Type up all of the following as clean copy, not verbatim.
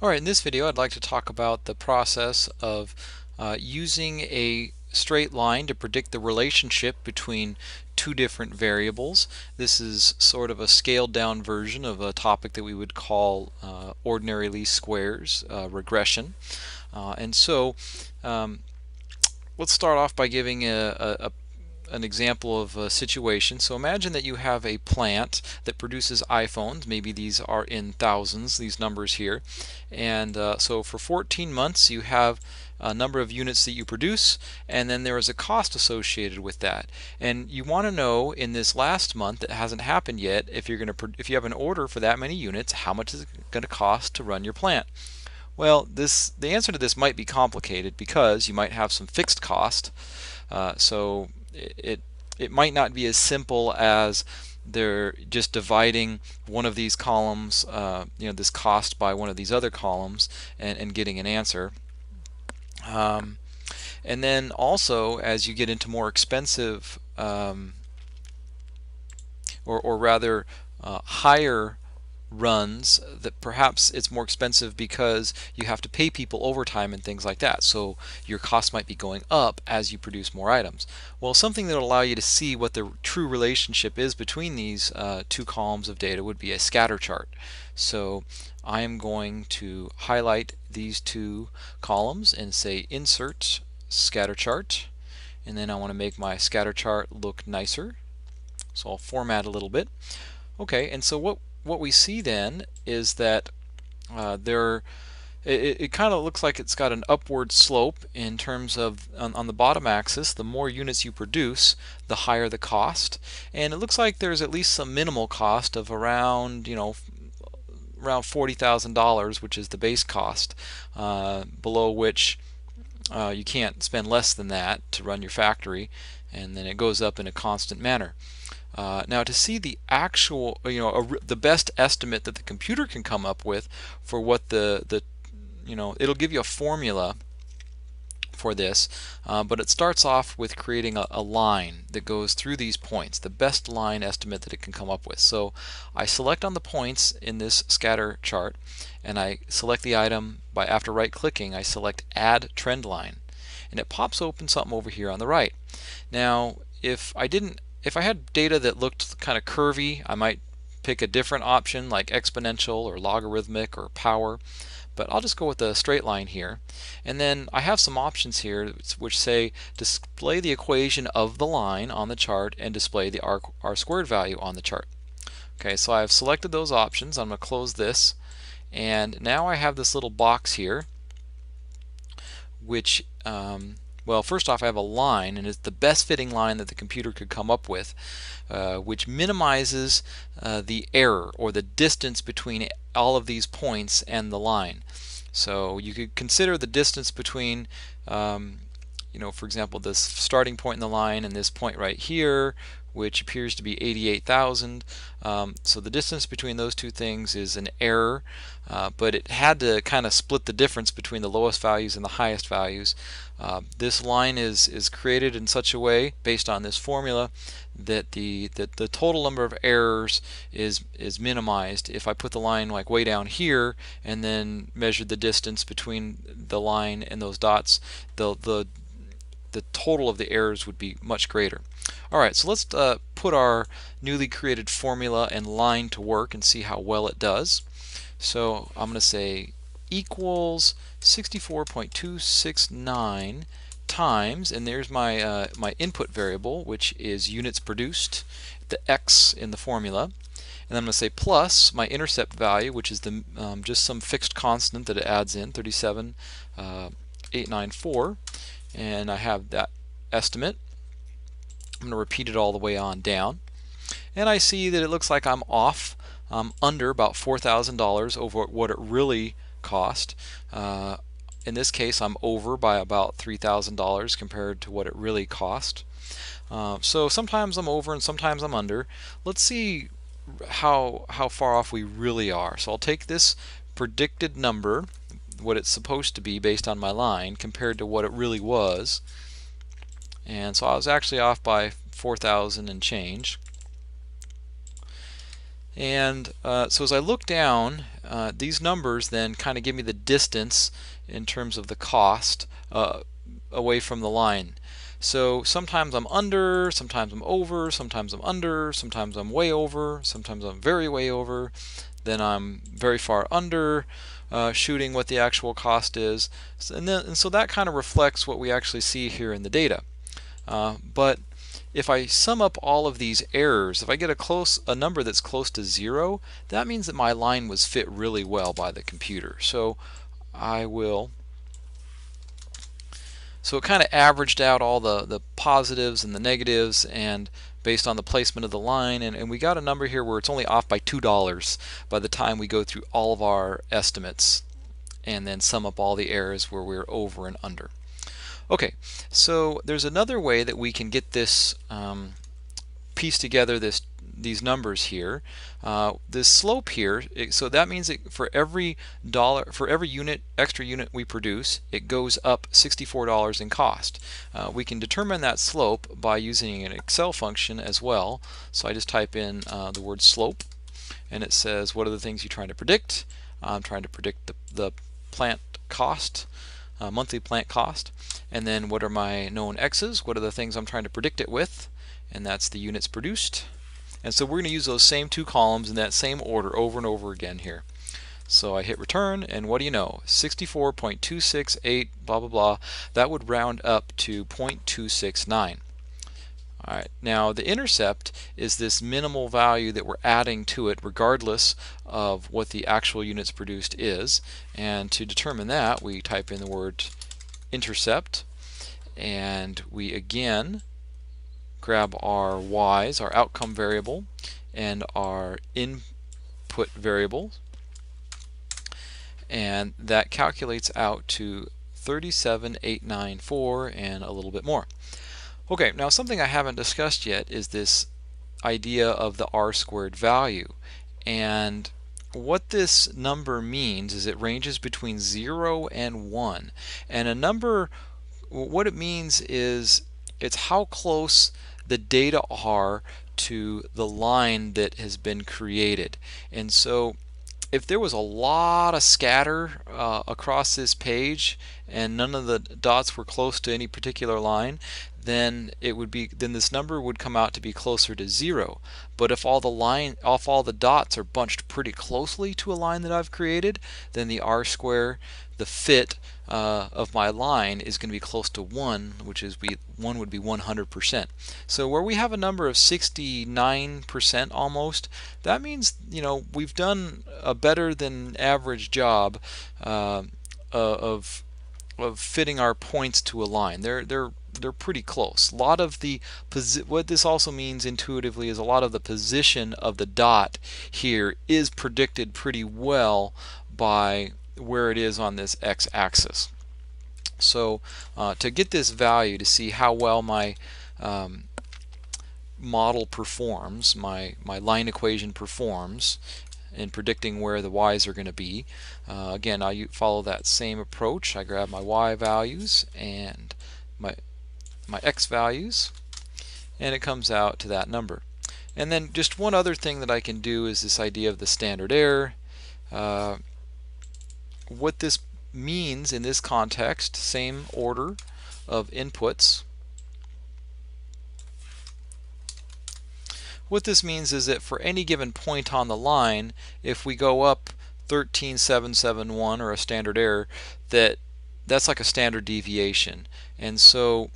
Alright, in this video I'd like to talk about the process of using a straight line to predict the relationship between two different variables. This is sort of a scaled down version of a topic that we would call ordinary least squares, regression. And so let's start off by giving an example of a situation. So imagine that you have a plant that produces iPhones. Maybe these are in thousands, these numbers here. And so for 14 months you have a number of units that you produce, and then there is a cost associated with that. And you want to know in this last month that hasn't happened yet, if you have an order for that many units, how much is it going to cost to run your plant? Well, the answer to this might be complicated because you might have some fixed cost. So it might not be as simple as they're just dividing one of these columns, this cost by one of these other columns, and getting an answer. And then also, as you get into more expensive, or rather higher runs, that perhaps it's more expensive because you have to pay people overtime and things like that. So your costs might be going up as you produce more items. Well, something that will allow you to see what the true relationship is between these two columns of data would be a scatter chart. So I am going to highlight these two columns and say Insert Scatter Chart, and then I want to make my scatter chart look nicer. So I'll format a little bit. Okay, and so what we see then is that it kind of looks like it's got an upward slope in terms of on the bottom axis. The more units you produce, the higher the cost, and it looks like there's at least some minimal cost of around around $40,000, which is the base cost, below which you can't spend less than that to run your factory, and then it goes up in a constant manner. Now, to see the actual, the best estimate that the computer can come up with for what it'll give you a formula for this, but it starts off with creating a line that goes through these points, the best line estimate that it can come up with. So I select on the points in this scatter chart, and I select the item after right clicking, I select Add Trendline, and it pops open something over here on the right. Now, if I had data that looked kind of curvy, I might pick a different option like exponential or logarithmic or power, but I'll just go with the straight line here. And then I have some options here which say display the equation of the line on the chart and display the r squared value on the chart. Okay, so I've selected those options. I'm going to close this, and now I have this little box here which well, first off, I have a line, and it's the best fitting line that the computer could come up with, which minimizes the error or the distance between all of these points and the line. So you could consider the distance between, for example, this starting point in the line and this point right here, which appears to be 88,000. So the distance between those two things is an error, but it had to kind of split the difference between the lowest values and the highest values. This line is created in such a way, based on this formula, that the total number of errors is minimized. If I put the line like way down here and then measured the distance between the line and those dots, the total of the errors would be much greater. Alright, so let's put our newly created formula and line to work and see how well it does. So I'm going to say equals 64.269 times, and there's my my input variable, which is units produced, the x in the formula, and I'm going to say plus my intercept value, which is the just some fixed constant that it adds in, 37,894, and I have that estimate. I'm going to repeat it all the way on down, and I see that it looks like I'm off. Under about $4,000 over what it really cost. In this case, I'm over by about $3,000 compared to what it really cost. So sometimes I'm over and sometimes I'm under. Let's see how far off we really are. So I'll take this predicted number, what it's supposed to be based on my line, compared to what it really was. And so I was actually off by 4,000 and change. And so as I look down, these numbers then kind of give me the distance in terms of the cost away from the line. So sometimes I'm under, sometimes I'm over, sometimes I'm under, sometimes I'm way over, sometimes I'm very way over, then I'm very far under, shooting what the actual cost is. And so that kind of reflects what we actually see here in the data. But if I sum up all of these errors, if I get a number that's close to 0, that means that my line was fit really well by the computer. So it kind of averaged out all the positives and the negatives, and based on the placement of the line, and we got a number here where it's only off by $2 by the time we go through all of our estimates and then sum up all the errors where we're over and under. Okay, so there's another way that we can get this piece together these numbers here. This slope here, so that means that for every extra unit we produce, it goes up $64 in cost. We can determine that slope by using an Excel function as well. So I just type in the word slope, and it says, what are the things you're trying to predict? I'm trying to predict the plant cost, monthly plant cost. And then what are my known x's? What are the things I'm trying to predict it with? And that's the units produced. And so we're going to use those same two columns in that same order over and over again here. So I hit return, and what do you know? 64.268 blah blah blah. That would round up to 0.269. Alright, now the intercept is this minimal value that we're adding to it regardless of what the actual units produced is. And to determine that, we type in the word intercept, and we again grab our y's, our outcome variable, and our input variable, and that calculates out to 37,894 and a little bit more. Okay, now something I haven't discussed yet is this idea of the r-squared value. And what this number means is it ranges between 0 and 1. And a number, what it means is it's how close the data are to the line that has been created. And so if there was a lot of scatter across this page and none of the dots were close to any particular line, then this number would come out to be closer to 0. But if all the dots are bunched pretty closely to a line that I've created, then the r-square, the fit of my line, is going to be close to 1, which is 1 would be 100%. So where we have a number of 69% almost, that means we've done a better than average job of fitting our points to a line. They're pretty close. A lot of what this also means intuitively is a lot of the position of the dot here is predicted pretty well by where it is on this x-axis. So to get this value, to see how well my model performs, my line equation performs in predicting where the y's are going to be, again, I follow that same approach. I grab my y values and my x values, and it comes out to that number. And then just one other thing that I can do is this idea of the standard error. What this means in this context, same order of inputs. What this means is that for any given point on the line, if we go up 13,771 or a standard error, that's like a standard deviation. And so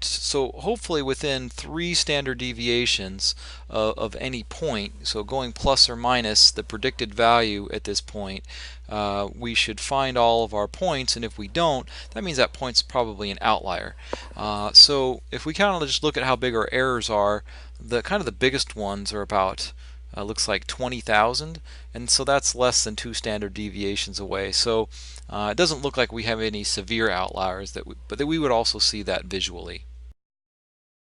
so hopefully within 3 standard deviations of any point, so going plus or minus the predicted value at this point, we should find all of our points, and if we don't, that means that point's probably an outlier. So if we kind of just look at how big our errors are, the biggest ones are about looks like 20,000, and so that's less than 2 standard deviations away. So it doesn't look like we have any severe outliers, but that we would also see that visually.